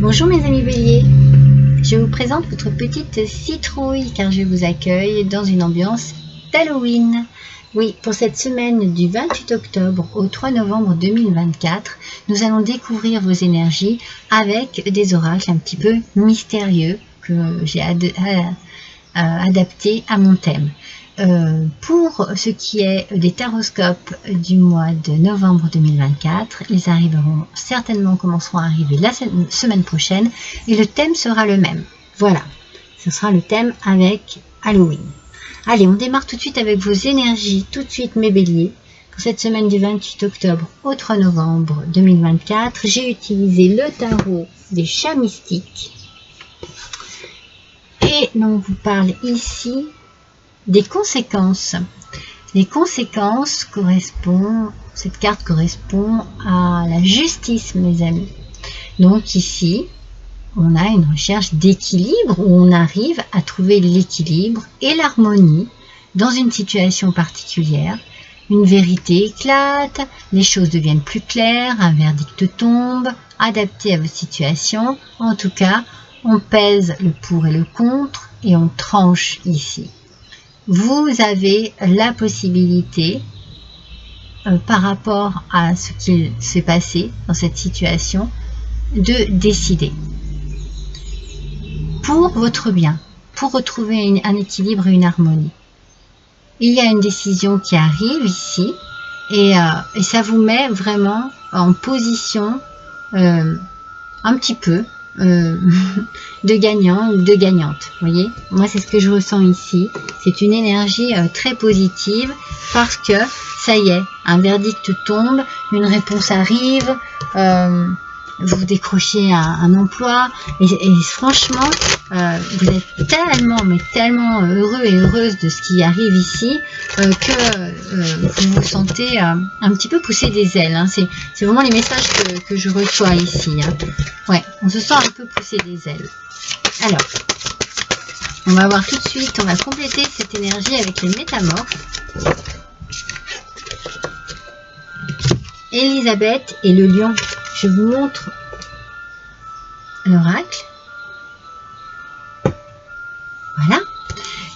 Bonjour mes amis béliers, je vous présente votre petite citrouille car je vous accueille dans une ambiance d'Halloween. Oui, pour cette semaine du 28 octobre au 3 novembre 2024, nous allons découvrir vos énergies avec des oracles un petit peu mystérieux que j'ai adaptés à mon thème. Pour ce qui est des taroscopes du mois de novembre 2024, ils arriveront certainement, commenceront à arriver la semaine prochaine et le thème sera le même. Voilà, ce sera le thème avec Halloween. Allez, on démarre tout de suite avec vos énergies, tout de suite mes béliers. Pour cette semaine du 28 octobre au 3 novembre 2024, j'ai utilisé le tarot des chats mystiques et l'on vous parle ici des conséquences. Les conséquences correspondent, cette carte correspond à la justice, mes amis. Donc ici, on a une recherche d'équilibre où on arrive à trouver l'équilibre et l'harmonie dans une situation particulière. Une vérité éclate, les choses deviennent plus claires, un verdict tombe, adapté à votre situation. En tout cas, on pèse le pour et le contre et on tranche ici. Vous avez la possibilité, par rapport à ce qui s'est passé dans cette situation, de décider pour votre bien, pour retrouver un équilibre et une harmonie. Il y a une décision qui arrive ici et ça vous met vraiment en position un petit peu de gagnant ou de gagnante. Vous voyez, moi c'est ce que je ressens ici. C'est une énergie très positive parce que ça y est, un verdict tombe, une réponse arrive, vous décrochez un emploi et franchement vous êtes tellement heureux et heureuse de ce qui arrive ici que vous vous sentez un petit peu pousser des ailes, hein. C'est vraiment les messages que je reçois ici, hein. Ouais, on se sent un peu pousser des ailes. Alors, on va voir tout de suite, on va compléter cette énergie avec les métamorphes. Elisabeth et le lion. Je vous montre l'oracle. Voilà.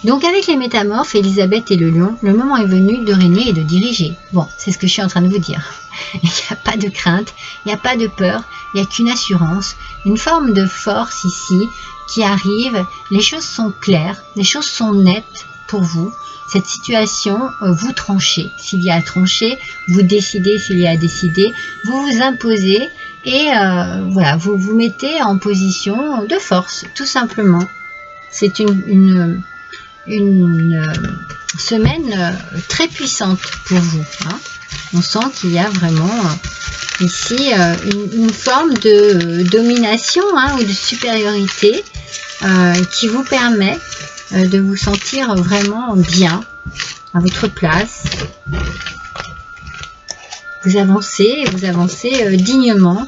Donc avec les métamorphes, Elisabeth et le lion, le moment est venu de régner et de diriger. Bon, c'est ce que je suis en train de vous dire. Il n'y a pas de crainte, il n'y a pas de peur, il n'y a qu'une assurance, une forme de force ici qui arrive. Les choses sont claires, les choses sont nettes pour vous. Cette situation, vous tranchez s'il y a à trancher, vous décidez s'il y a à décider, vous vous imposez et voilà, vous vous mettez en position de force, tout simplement. C'est une semaine très puissante pour vous, hein. On sent qu'il y a vraiment ici une forme de domination, hein, ou de supériorité qui vous permet de vous sentir vraiment bien à votre place. Vous avancez dignement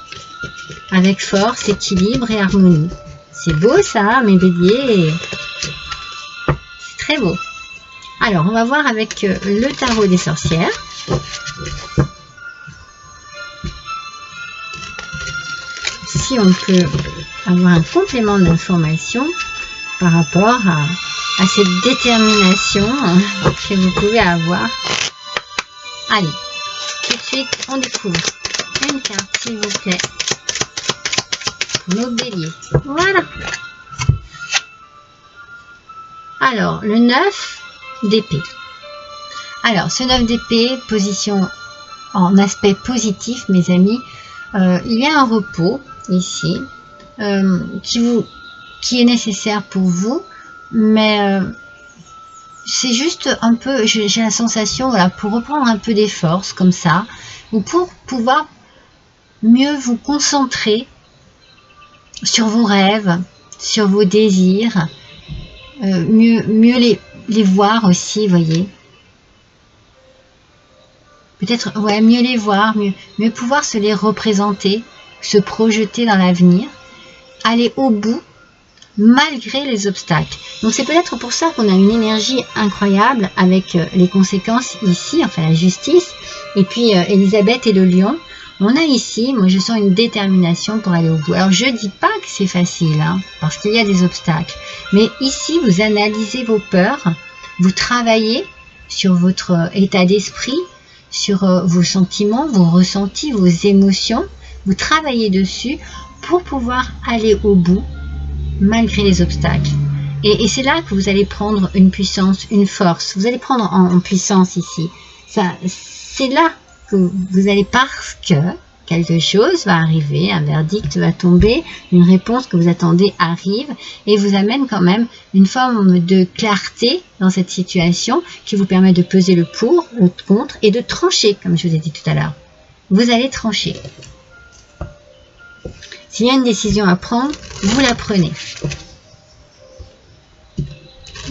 avec force, équilibre et harmonie. C'est beau ça, mes béliers. C'est très beau. Alors, on va voir avec le tarot des sorcières. Si on peut avoir un complément d'information par rapport à cette détermination que vous pouvez avoir. Allez, tout de suite, on découvre une carte, s'il vous plaît, pour nos béliers. Voilà. Alors, le 9 d'épée. Alors, ce 9 d'épée, position en aspect positif, mes amis, il y a un repos ici qui est nécessaire pour vous, mais c'est juste un peu, j'ai la sensation, voilà, pour reprendre un peu des forces comme ça, ou pour pouvoir mieux vous concentrer sur vos rêves, sur vos désirs, mieux les voir aussi, voyez. Peut-être, ouais, mieux les voir, mieux pouvoir se les représenter, se projeter dans l'avenir, aller au bout, malgré les obstacles. Donc c'est peut-être pour ça qu'on a une énergie incroyable avec les conséquences ici, enfin la justice, et puis Elisabeth et le lion. On a ici, moi je sens une détermination pour aller au bout. Alors je ne dis pas que c'est facile, hein, parce qu'il y a des obstacles. Mais ici, vous analysez vos peurs, vous travaillez sur votre état d'esprit, sur vos sentiments, vos ressentis, vos émotions. Vous travaillez dessus pour pouvoir aller au bout, malgré les obstacles. Et c'est là que vous allez prendre une puissance, une force. Vous allez prendre en puissance ici. C'est là que vous allez, parce que quelque chose va arriver, un verdict va tomber, une réponse que vous attendez arrive et vous amène quand même une forme de clarté dans cette situation qui vous permet de peser le pour, le contre et de trancher, comme je vous ai dit tout à l'heure. Vous allez trancher. S'il y a une décision à prendre, vous la prenez.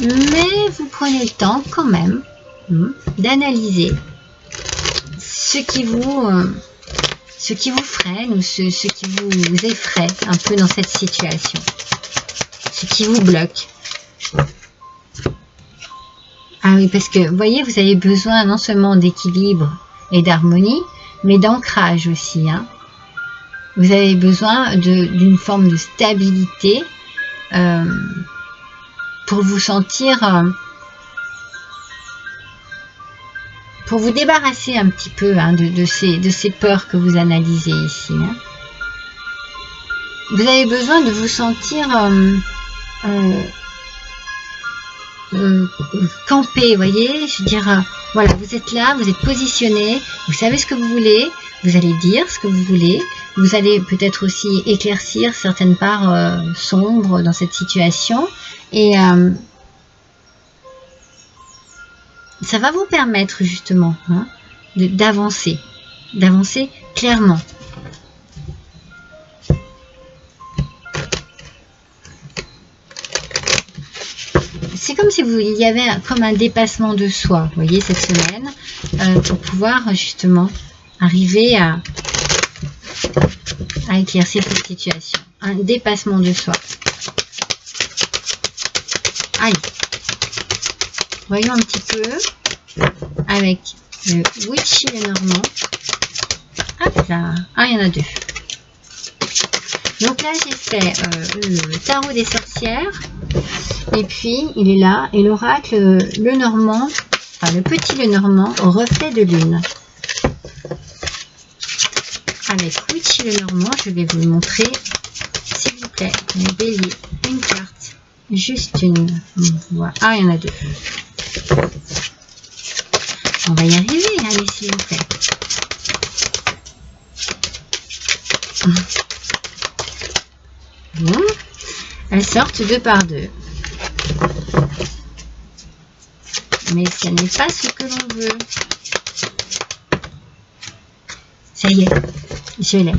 Mais vous prenez le temps quand même d'analyser ce qui vous freine ou ce qui vous effraie un peu dans cette situation, ce qui vous bloque. Ah oui, parce que vous voyez, vous avez besoin non seulement d'équilibre et d'harmonie, mais d'ancrage aussi. Hein. Vous avez besoin d'une forme de stabilité pour vous sentir... pour vous débarrasser un petit peu de ces peurs que vous analysez ici. Hein. Vous avez besoin de vous sentir campé, voyez, je veux dire, voilà, vous êtes là, vous êtes positionné, vous savez ce que vous voulez, vous allez dire ce que vous voulez, vous allez peut-être aussi éclaircir certaines parts sombres dans cette situation, et ça va vous permettre justement d'avancer clairement. C'est comme si il y avait comme un dépassement de soi, vous voyez, cette semaine, pour pouvoir justement arriver à éclaircir cette situation. Un dépassement de soi. Aïe. Voyons un petit peu avec le Witchy le Normand. Hop là. Ah, il y en a deux. Donc là, j'ai fait le tarot des sorcières. Et puis, il est là. Et l'oracle, le Normand, enfin le petit le Normand, au reflet de lune. Avec Witchy le Normand, je vais vous le montrer. S'il vous plaît, le bélier, une carte. Juste une. Voilà. Ah, il y en a deux. On va y arriver, allez, s'il vous plaît. Bon. Elles sortent deux par deux. Mais ce n'est pas ce que l'on veut. Ça y est, je l'ai.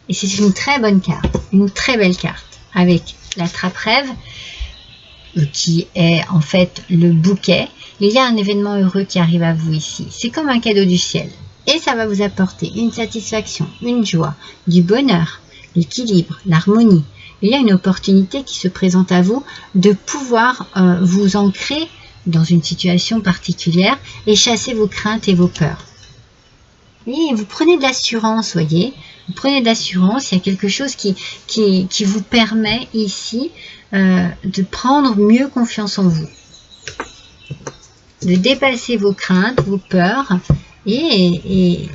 Et c'est une très bonne carte, une très belle carte, avec la trappe-rêve, qui est en fait le bouquet. Il y a un événement heureux qui arrive à vous ici. C'est comme un cadeau du ciel. Et ça va vous apporter une satisfaction, une joie, du bonheur, l'équilibre, l'harmonie. Il y a une opportunité qui se présente à vous de pouvoir vous ancrer dans une situation particulière et chasser vos craintes et vos peurs. Et vous prenez de l'assurance, voyez. Vous prenez de l'assurance, il y a quelque chose qui vous permet ici de prendre mieux confiance en vous. De dépasser vos craintes, vos peurs et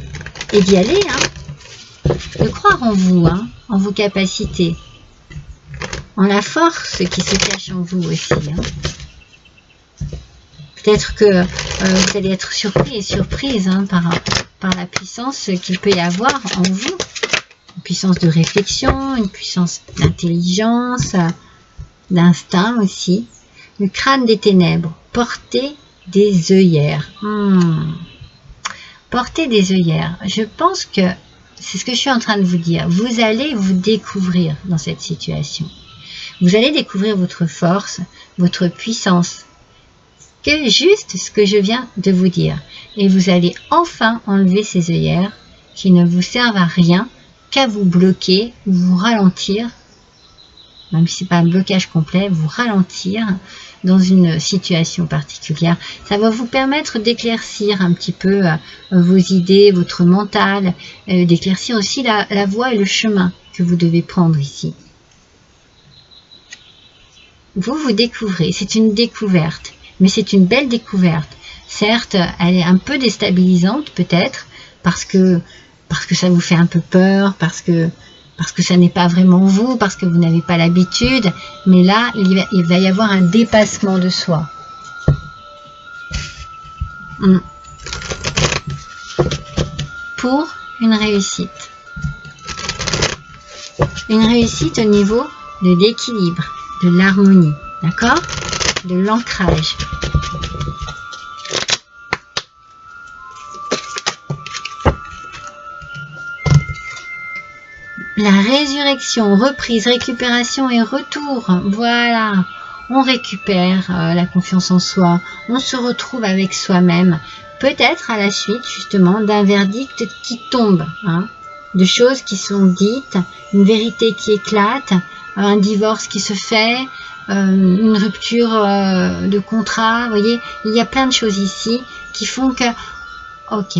d'y aller. Hein. De croire en vous, en vos capacités. En la force qui se cache en vous aussi. Hein. Peut-être que vous allez être surpris et surprise par la puissance qu'il peut y avoir en vous. Une puissance de réflexion, une puissance d'intelligence, d'instinct aussi. Le crâne des ténèbres. Portez des œillères. Portez des œillères. Je pense que c'est ce que je suis en train de vous dire. Vous allez vous découvrir dans cette situation. Vous allez découvrir votre force, votre puissance. Juste ce que je viens de vous dire. Et vous allez enfin enlever ces œillères qui ne vous servent à rien qu'à vous bloquer ou vous ralentir même si ce n'est pas un blocage complet, vous ralentir dans une situation particulière. Ça va vous permettre d'éclaircir un petit peu vos idées, votre mental, d'éclaircir aussi la voie et le chemin que vous devez prendre ici. Vous découvrez, c'est une découverte, mais c'est une belle découverte. Certes, elle est un peu déstabilisante peut-être, parce que ça vous fait un peu peur, parce que ça n'est pas vraiment vous, parce que vous n'avez pas l'habitude, mais là, il va y avoir un dépassement de soi. Pour une réussite. Une réussite au niveau de l'équilibre, de l'harmonie, d'accord? De l'ancrage. La résurrection, reprise, récupération et retour. Voilà, on récupère la confiance en soi, on se retrouve avec soi-même. Peut-être à la suite justement d'un verdict qui tombe, hein, de choses qui sont dites, une vérité qui éclate, un divorce qui se fait, une rupture de contrat. Vous voyez, il y a plein de choses ici qui font que, ok,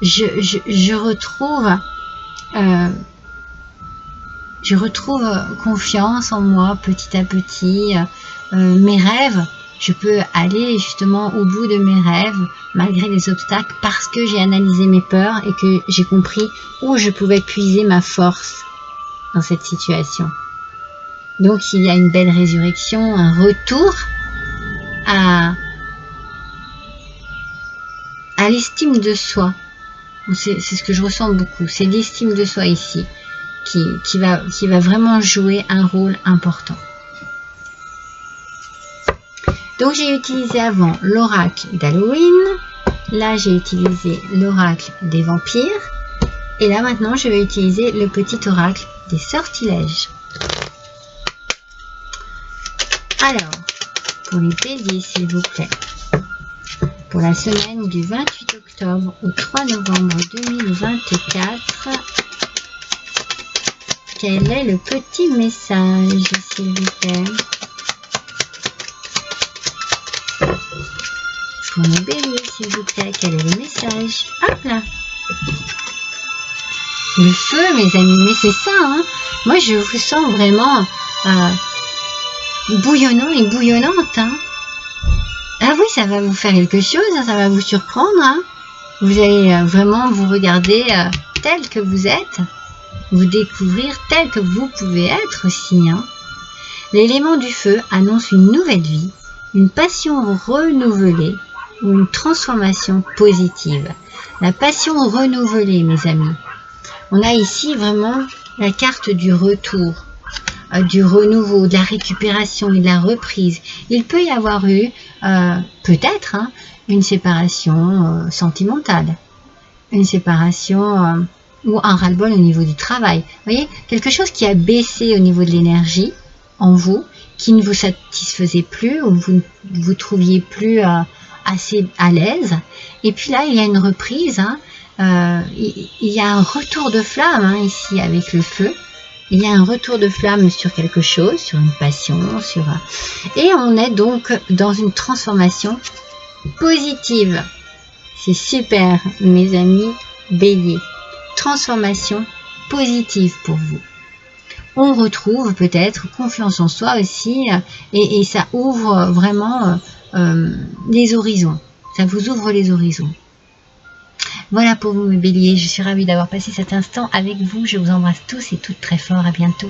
je retrouve confiance en moi petit à petit. Mes rêves, je peux aller justement au bout de mes rêves malgré les obstacles parce que j'ai analysé mes peurs et que j'ai compris où je pouvais puiser ma force dans cette situation. Donc il y a une belle résurrection, un retour à l'estime de soi. C'est ce que je ressens beaucoup, c'est l'estime de soi ici qui va vraiment jouer un rôle important. Donc j'ai utilisé avant l'oracle d'Halloween, là j'ai utilisé l'oracle des vampires, et là maintenant je vais utiliser le petit oracle des sortilèges. Alors, pour les béliers s'il vous plaît, pour la semaine du 28 octobre au 3 novembre 2024, quel est le petit message s'il vous plaît? Pour nos béliers, s'il vous plaît, quel est le message? Hop là! Le feu, mes amis, mais c'est ça, hein? Moi, je vous sens vraiment bouillonnant et bouillonnante, hein? Ah oui, ça va vous faire quelque chose, hein, ça va vous surprendre, hein? Vous allez vraiment vous regarder tel que vous êtes, vous découvrir tel que vous pouvez être aussi, hein? L'élément du feu annonce une nouvelle vie, une passion renouvelée, ou une transformation positive. La passion renouvelée, mes amis. On a ici vraiment la carte du retour, du renouveau, de la récupération et de la reprise. Il peut y avoir eu, peut-être, hein, une séparation sentimentale, une séparation ou un ras-le-bol au niveau du travail. Vous voyez, quelque chose qui a baissé au niveau de l'énergie en vous, qui ne vous satisfaisait plus, ou vous ne vous trouviez plus assez à l'aise, et puis là il y a une reprise, hein, il y a un retour de flamme, hein, ici avec le feu, il y a un retour de flamme sur quelque chose, sur une passion, et on est donc dans une transformation positive. C'est super mes amis béliers, transformation positive pour vous. On retrouve peut-être confiance en soi aussi, et ça ouvre vraiment les horizons, ça vous ouvre les horizons. Voilà pour vous mes béliers, je suis ravie d'avoir passé cet instant avec vous, je vous embrasse tous et toutes très fort, à bientôt.